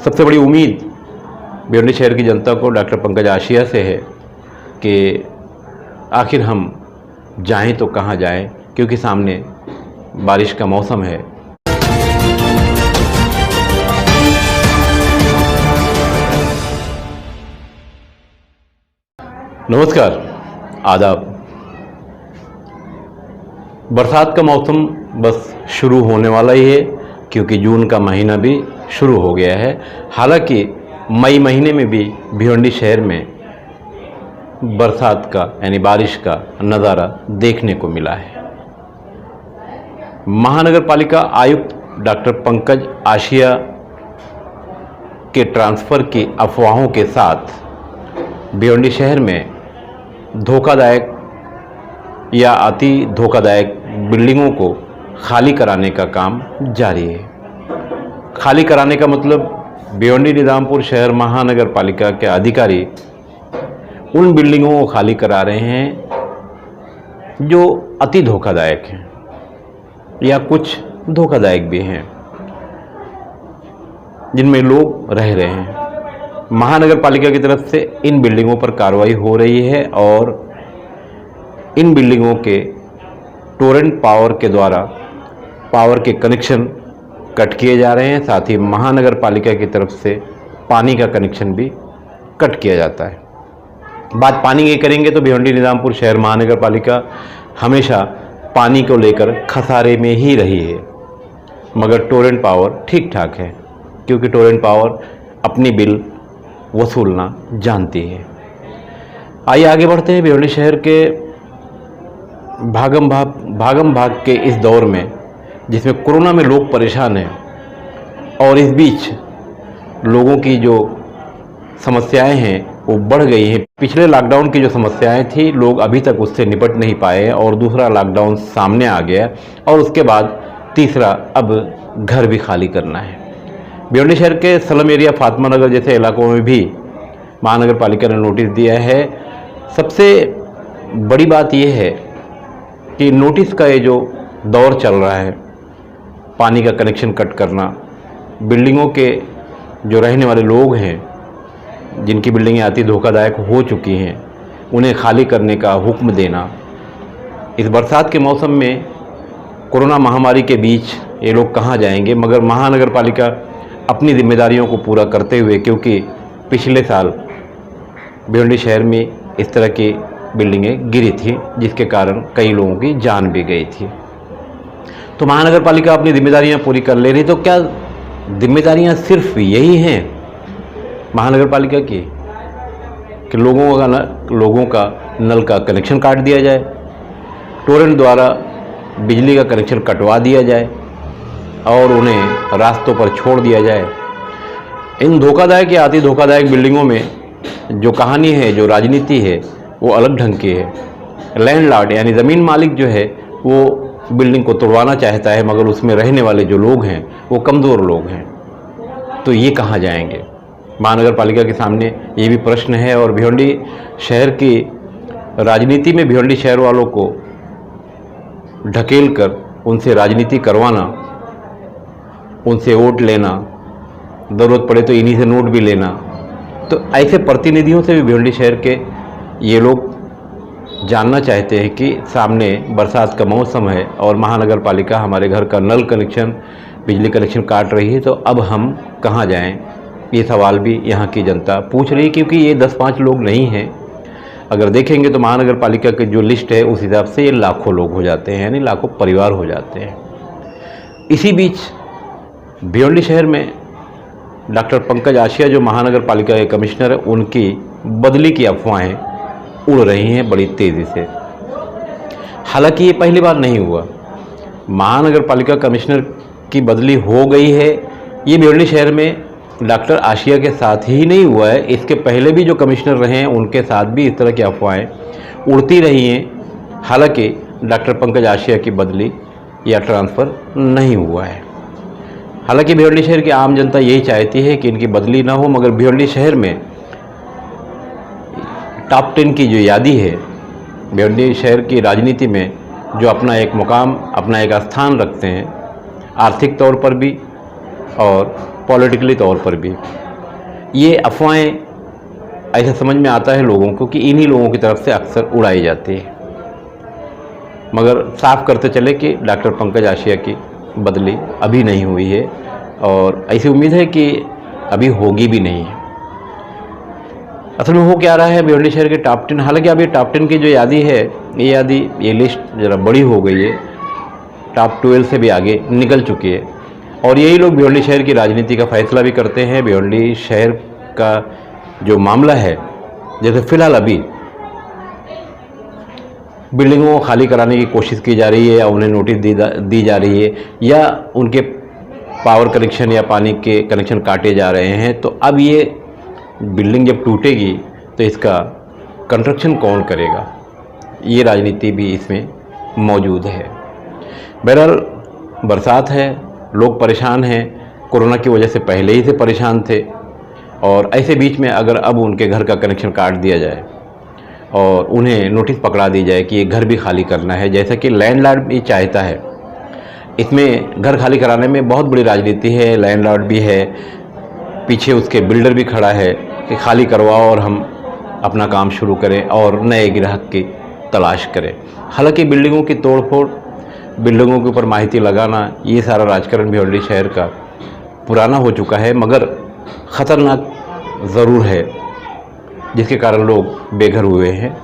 सबसे बड़ी उम्मीद भिवंडी शहर की जनता को डॉक्टर पंकज आशिया से है कि आखिर हम जाएं तो कहां जाएं, क्योंकि सामने बारिश का मौसम है। नमस्कार, आदाब। बरसात का मौसम बस शुरू होने वाला ही है, क्योंकि जून का महीना भी शुरू हो गया है। हालांकि मई महीने में भी भिवंडी शहर में बरसात का यानी बारिश का नज़ारा देखने को मिला है। महानगर पालिका आयुक्त डॉक्टर पंकज आशिया के ट्रांसफ़र की अफवाहों के साथ भिवंडी शहर में धोखादायक या अति धोखादायक बिल्डिंगों को खाली कराने का काम जारी है। खाली कराने का मतलब भिवंडी निजामपुर शहर महानगर पालिका के अधिकारी उन बिल्डिंगों को खाली करा रहे हैं जो अति धोखादायक हैं या कुछ धोखादायक भी हैं, जिनमें लोग रह रहे हैं। महानगर पालिका की तरफ से इन बिल्डिंगों पर कार्रवाई हो रही है और इन बिल्डिंगों के टोरेंट पावर के द्वारा पावर के कनेक्शन कट किए जा रहे हैं। साथ ही महानगर पालिका की तरफ से पानी का कनेक्शन भी कट किया जाता है। बात पानी की करेंगे तो भिवंडी निजामपुर शहर महानगर पालिका हमेशा पानी को लेकर खसारे में ही रही है, मगर टोरेंट पावर ठीक ठाक है, क्योंकि टोरेंट पावर अपनी बिल वसूलना जानती है। आइए आगे बढ़ते हैं। भिवंडी शहर के भागम भाग के इस दौर में, जिसमें कोरोना में लोग परेशान हैं और इस बीच लोगों की जो समस्याएं हैं वो बढ़ गई हैं। पिछले लॉकडाउन की जो समस्याएं थी, लोग अभी तक उससे निपट नहीं पाए और दूसरा लॉकडाउन सामने आ गया और उसके बाद तीसरा अब घर भी खाली करना है। भिवंडी शहर के स्लम एरिया फातिमा नगर जैसे इलाकों में भी महानगर पालिका ने नोटिस दिया है। सबसे बड़ी बात यह है कि नोटिस का ये जो दौर चल रहा है, पानी का कनेक्शन कट करना, बिल्डिंगों के जो रहने वाले लोग हैं जिनकी बिल्डिंगें अति धोखादायक हो चुकी हैं, उन्हें खाली करने का हुक्म देना। इस बरसात के मौसम में कोरोना महामारी के बीच ये लोग कहाँ जाएंगे, मगर महानगर पालिका अपनी जिम्मेदारियों को पूरा करते हुए, क्योंकि पिछले साल भिवंडी शहर में इस तरह की बिल्डिंगें गिरी थी जिसके कारण कई लोगों की जान भी गई थी, तो महानगर पालिका अपनी जिम्मेदारियां पूरी कर ले रही। तो क्या जिम्मेदारियां सिर्फ यही हैं महानगर पालिका की कि लोगों का नल का कनेक्शन काट दिया जाए, टोरेंट द्वारा बिजली का कनेक्शन कटवा दिया जाए और उन्हें रास्तों पर छोड़ दिया जाए? इन धोखादायक या अति धोखादायक बिल्डिंगों में जो कहानी है, जो राजनीति है, वो अलग ढंग की है। लैंडलॉर्ड यानी ज़मीन मालिक जो है वो बिल्डिंग को तोड़वाना चाहता है, मगर उसमें रहने वाले जो लोग हैं वो कमज़ोर लोग हैं। तो ये कहाँ जाएंगे? महानगर पालिका के सामने ये भी प्रश्न है और भिवंडी शहर की राजनीति में भिवंडी शहर वालों को ढकेल कर उनसे राजनीति करवाना, उनसे वोट लेना, ज़रूरत पड़े तो इन्हीं से नोट भी लेना, तो ऐसे प्रतिनिधियों से भी भिवंडी शहर के ये लोग जानना चाहते हैं कि सामने बरसात का मौसम है और महानगर पालिका हमारे घर का नल कनेक्शन, बिजली कनेक्शन काट रही है, तो अब हम कहाँ जाएं? ये सवाल भी यहाँ की जनता पूछ रही है, क्योंकि ये 10-5 लोग नहीं हैं। अगर देखेंगे तो महानगर पालिका की जो लिस्ट है उस हिसाब से ये लाखों लोग हो जाते हैं, यानी लाखों परिवार हो जाते हैं। इसी बीच भिवंडी शहर में डॉक्टर पंकज आशिया जो महानगर पालिका के कमिश्नर है, उनकी बदली की अफवाहें उड़ रही हैं बड़ी तेज़ी से। हालांकि ये पहली बार नहीं हुआ, महानगर पालिका कमिश्नर की बदली हो गई है। ये भिवंडी शहर में डॉक्टर आशिया के साथ ही नहीं हुआ है, इसके पहले भी जो कमिश्नर रहे हैं उनके साथ भी इस तरह की अफवाहें उड़ती रही हैं। हालांकि डॉक्टर पंकज आशिया की बदली या ट्रांसफ़र नहीं हुआ है। हालांकि भिवंडी शहर की आम जनता यही चाहती है कि इनकी बदली ना हो, मगर भिवंडी शहर में टॉप 10 की जो यादी है, भिवंडी शहर की राजनीति में जो अपना एक मुकाम, अपना एक स्थान रखते हैं, आर्थिक तौर पर भी और पॉलिटिकली तौर पर भी। ये अफवाहें ऐसा समझ में आता है लोगों को कि इन्हीं लोगों की तरफ से अक्सर उड़ाई जाती है, मगर साफ करते चले कि डॉक्टर पंकज आशिया की बदली अभी नहीं हुई है और ऐसी उम्मीद है कि अभी होगी भी नहीं है। असल में हो क्या रहा है, भिवंडी शहर के टॉप 10, हालांकि अब ये टॉप 10 की जो यादी है, ये लिस्ट ज़रा बड़ी हो गई है, टॉप 12 से भी आगे निकल चुकी है और यही लोग भिवंडी शहर की राजनीति का फैसला भी करते हैं। भिवंडी शहर का जो मामला है, जैसे फ़िलहाल अभी बिल्डिंगों को खाली कराने की कोशिश की जा रही है या उन्हें नोटिस दी जा रही है या उनके पावर कनेक्शन या पानी के कनेक्शन काटे जा रहे हैं, तो अब ये बिल्डिंग जब टूटेगी तो इसका कंस्ट्रक्शन कौन करेगा, ये राजनीति भी इसमें मौजूद है। बहरहाल बरसात है, लोग परेशान हैं, कोरोना की वजह से पहले ही से परेशान थे और ऐसे बीच में अगर अब उनके घर का कनेक्शन काट दिया जाए और उन्हें नोटिस पकड़ा दी जाए कि ये घर भी खाली करना है, जैसा कि लैंडलॉर्ड भी चाहता है। इसमें घर खाली कराने में बहुत बड़ी राजनीति है, लैंडलॉर्ड भी है, पीछे उसके बिल्डर भी खड़ा है कि खाली करवाओ और हम अपना काम शुरू करें और नए ग्राहक की तलाश करें। हालांकि बिल्डिंगों की तोड़फोड़, बिल्डिंगों के ऊपर माहिती लगाना, ये सारा राजकारण भिवंडी शहर का पुराना हो चुका है, मगर ख़तरनाक ज़रूर है, जिसके कारण लोग बेघर हुए हैं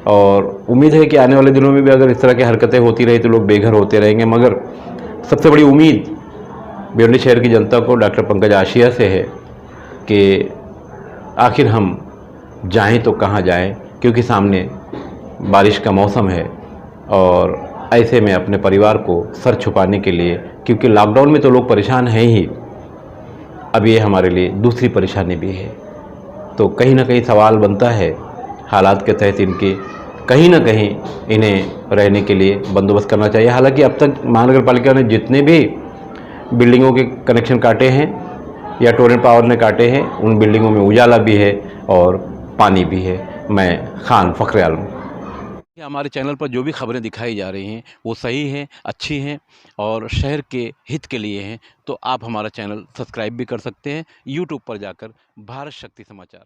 और उम्मीद है कि आने वाले दिनों में भी अगर इस तरह की हरकतें होती रही तो लोग बेघर होते रहेंगे। मगर सबसे बड़ी उम्मीद भिवंडी शहर की जनता को डॉक्टर पंकज आशिया से है कि आखिर हम जाएं तो कहाँ जाएं, क्योंकि सामने बारिश का मौसम है और ऐसे में अपने परिवार को सर छुपाने के लिए, क्योंकि लॉकडाउन में तो लोग परेशान हैं ही, अब ये हमारे लिए दूसरी परेशानी भी है। तो कहीं ना कहीं सवाल बनता है, हालात के तहत इनके कहीं ना कहीं इन्हें रहने के लिए बंदोबस्त करना चाहिए। हालांकि अब तक महानगर पालिका ने जितने भी बिल्डिंगों के कनेक्शन काटे हैं या टोरेंट पावर ने काटे हैं, उन बिल्डिंगों में उजाला भी है और पानी भी है। मैं खान फ़खर आलम। हमारे चैनल पर जो भी खबरें दिखाई जा रही हैं वो सही हैं, अच्छी हैं और शहर के हित के लिए हैं, तो आप हमारा चैनल सब्सक्राइब भी कर सकते हैं यूट्यूब पर जाकर, भारत शक्ति समाचार।